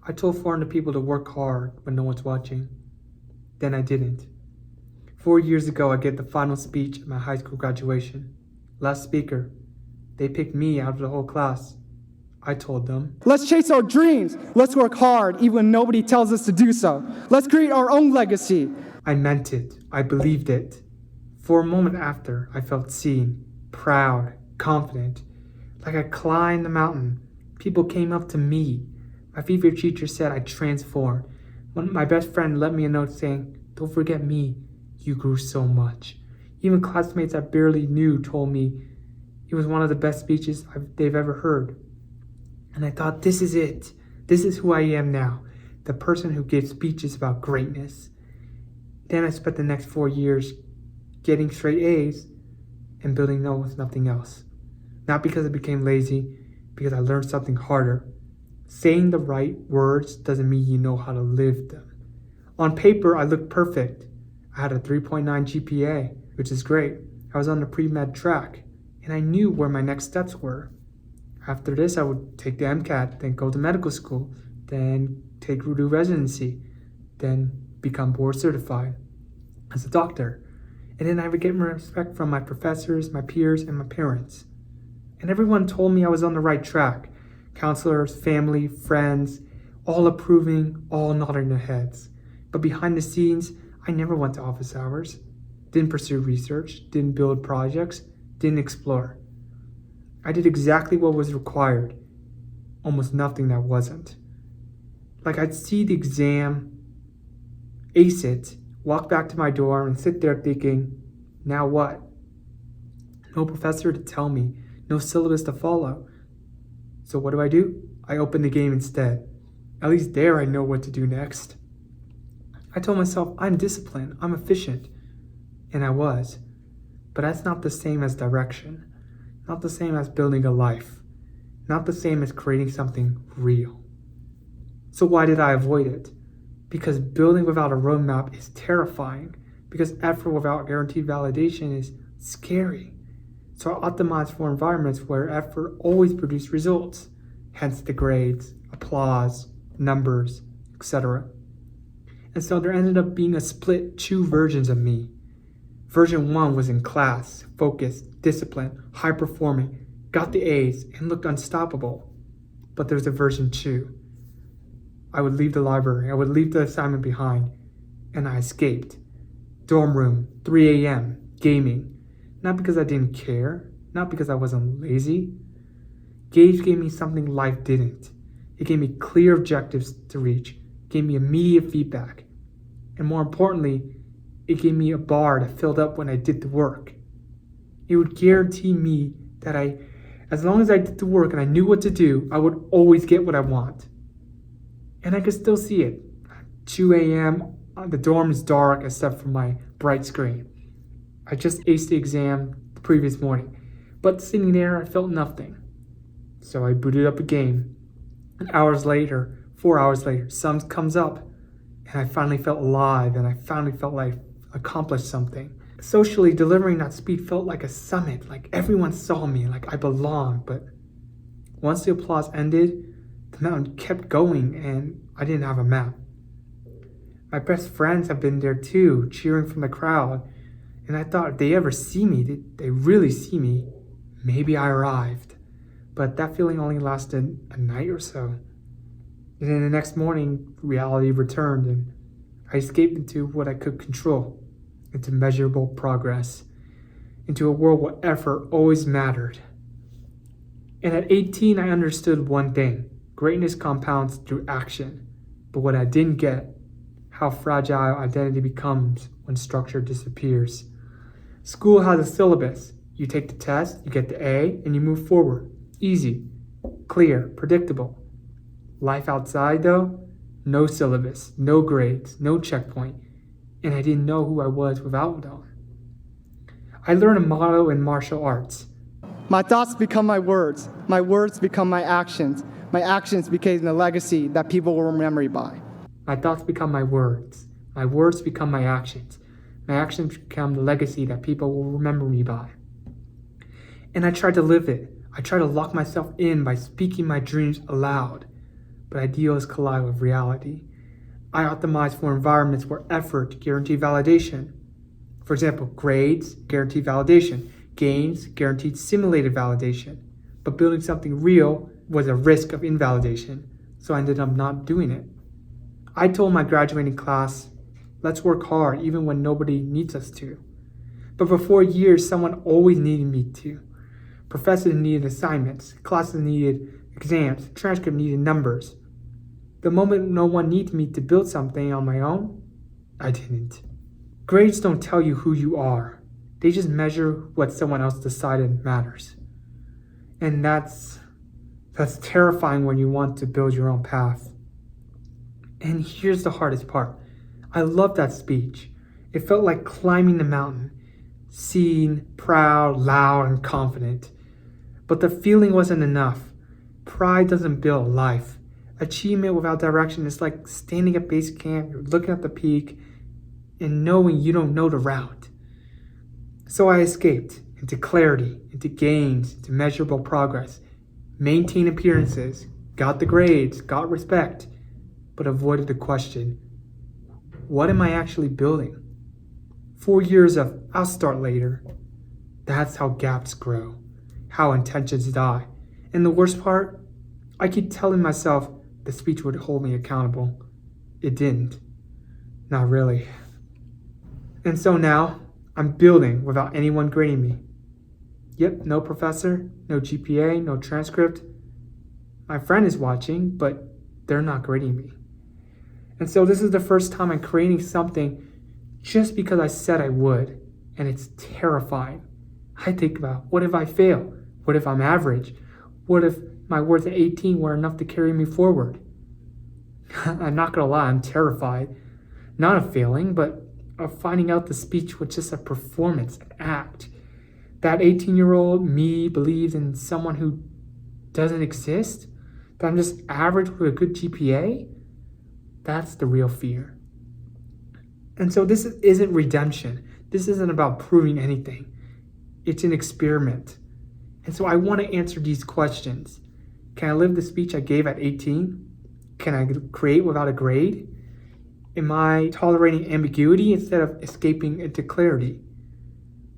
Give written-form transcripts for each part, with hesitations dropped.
I told 400 people to work hard when no one's watching. Then I didn't. 4 years ago, I gave the final speech at my high school graduation. Last speaker. They picked me out of the whole class. I told them, Let's chase our dreams. Let's work hard even when nobody tells us to do so. Let's create our own legacy. I meant it. I believed it. For a moment after, I felt seen, proud, confident. Like I climbed the mountain. People came up to me. My favorite teacher said I transformed. When my best friend left me a note saying, don't forget me, you grew so much. Even classmates I barely knew told me it was one of the best speeches they've ever heard. And I thought, this is it. This is who I am now, the person who gives speeches about greatness. Then I spent the next 4 years getting straight A's and building almost nothing else. Not because I became lazy, because I learned something harder. Saying the right words doesn't mean you know how to live them. On paper, I looked perfect. I had a 3.9 GPA, which is great. I was on the pre-med track, and I knew where my next steps were. After this, I would take the MCAT, then go to medical school, then take do residency, then become board certified as a doctor. And then I would get more respect from my professors, my peers, and my parents. And everyone told me I was on the right track. Counselors, family, friends, all approving, all nodding their heads. But behind the scenes, I never went to office hours, didn't pursue research, didn't build projects, didn't explore. I did exactly what was required, almost nothing that wasn't. Like I'd see the exam, ace it, walk back to my dorm and sit there thinking, now what? No professor to tell me, no syllabus to follow. So what do? I open the game instead. At least there I know what to do next. I told myself I'm disciplined, I'm efficient, and I was. But that's not the same as direction. Not the same as building a life. Not the same as creating something real. So why did I avoid it? Because building without a roadmap is terrifying. Because effort without guaranteed validation is scary. So I optimized for environments where effort always produced results. Hence the grades, applause, numbers, etc. And so there ended up being a split 2 versions of me. Version 1 was in class, focused, disciplined, high performing, got the A's, and looked unstoppable. But there's a version 2. I would leave the library, I would leave the assignment behind, and I escaped. Dorm room, 3 a.m., gaming. Not because I didn't care, not because I wasn't lazy. Gage gave me something life didn't. It gave me clear objectives to reach, gave me immediate feedback, and more importantly, it gave me a bar that filled up when I did the work. It would guarantee me that as long as I did the work and I knew what to do, I would always get what I want. And I could still see it. 2 a.m., the dorm is dark except for my bright screen. I just aced the exam the previous morning, but sitting there, I felt nothing. So I booted up a game. And 4 hours later, sun comes up, and I finally felt alive, and I finally felt like I accomplished something. Socially, delivering that speech felt like a summit, like everyone saw me, like I belonged. But once the applause ended, the mountain kept going, and I didn't have a map. My best friends have been there too, cheering from the crowd. And I thought, if they ever see me, did they really see me? Maybe I arrived. But that feeling only lasted a night or so. And then the next morning, reality returned, and I escaped into what I could control, into measurable progress, into a world where effort always mattered. And at 18, I understood one thing. Greatness compounds through action. But what I didn't get, how fragile identity becomes when structure disappears. School has a syllabus. You take the test, you get the A, and you move forward. Easy, clear, predictable. Life outside, though, no syllabus, no grades, no checkpoint, and I didn't know who I was without them. I learned a motto in martial arts. My thoughts become my words become my actions became the legacy that people will remember me by. My thoughts become my words become my actions become the legacy that people will remember me by. And I tried to live it. I tried to lock myself in by speaking my dreams aloud. but ideals collide with reality. I optimize for environments where effort guaranteed validation. For example, grades guaranteed validation, gains guaranteed simulated validation. But building something real was a risk of invalidation, so I ended up not doing it. I told my graduating class, let's work hard even when nobody needs us to. But for 4 years, someone always needed me to. Professors needed assignments, classes needed exams, transcript needed numbers. The moment no one needed me to build something on my own, I didn't. Grades don't tell you who you are. They just measure what someone else decided matters. And that's terrifying when you want to build your own path. And here's the hardest part. I love that speech. It felt like climbing the mountain, seen, proud, loud, and confident. But the feeling wasn't enough. Pride doesn't build a life. Achievement without direction is like standing at base camp, you're looking at the peak, and knowing you don't know the route. So I escaped into clarity, into gains, into measurable progress, maintained appearances, got the grades, got respect, but avoided the question, what am I actually building? 4 years of, I'll start later. That's how gaps grow, how intentions die. And the worst part, I keep telling myself the speech would hold me accountable. It didn't. Not really. And so now, I'm building without anyone grading me. Yep, no professor, no GPA, no transcript. My friend is watching, but they're not grading me. And so this is the first time I'm creating something just because I said I would, and it's terrifying. I think about, what if I fail? What if I'm average? What if my worth at 18 were enough to carry me forward? I'm not gonna lie, I'm terrified. Not of failing, but of finding out the speech was just a performance, an act. That 18-year-old me believes in someone who doesn't exist? That I'm just average with a good GPA? That's the real fear. And so this isn't redemption. This isn't about proving anything. It's an experiment. And so I want to answer these questions. Can I live the speech I gave at 18? Can I create without a grade? Am I tolerating ambiguity instead of escaping into clarity?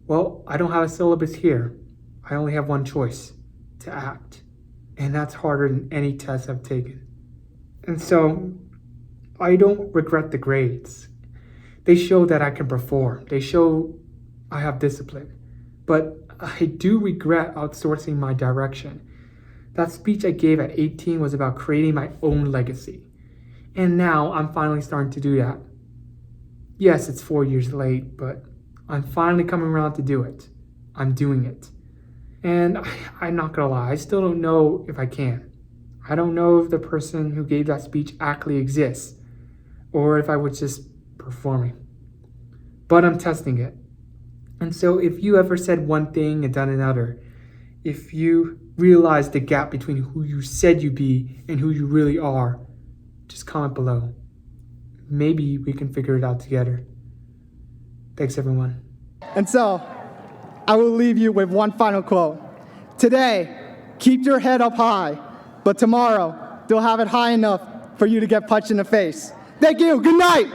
Well, I don't have a syllabus here. I only have one choice, to act. And that's harder than any test I've taken. And so I don't regret the grades. They show that I can perform. They show I have discipline. But I do regret outsourcing my direction. That speech I gave at 18 was about creating my own legacy. And now I'm finally starting to do that. Yes, it's 4 years late, but I'm finally coming around to do it. I'm doing it. And I'm not gonna lie, I still don't know if I can. I don't know if the person who gave that speech actually exists, or if I was just performing. But I'm testing it. And so if you ever said one thing and done another, if you realize the gap between who you said you'd be and who you really are, just comment below. Maybe we can figure it out together. Thanks, everyone. And so, I will leave you with one final quote. Today, keep your head up high, but tomorrow, they'll have it high enough for you to get punched in the face. Thank you. Good night.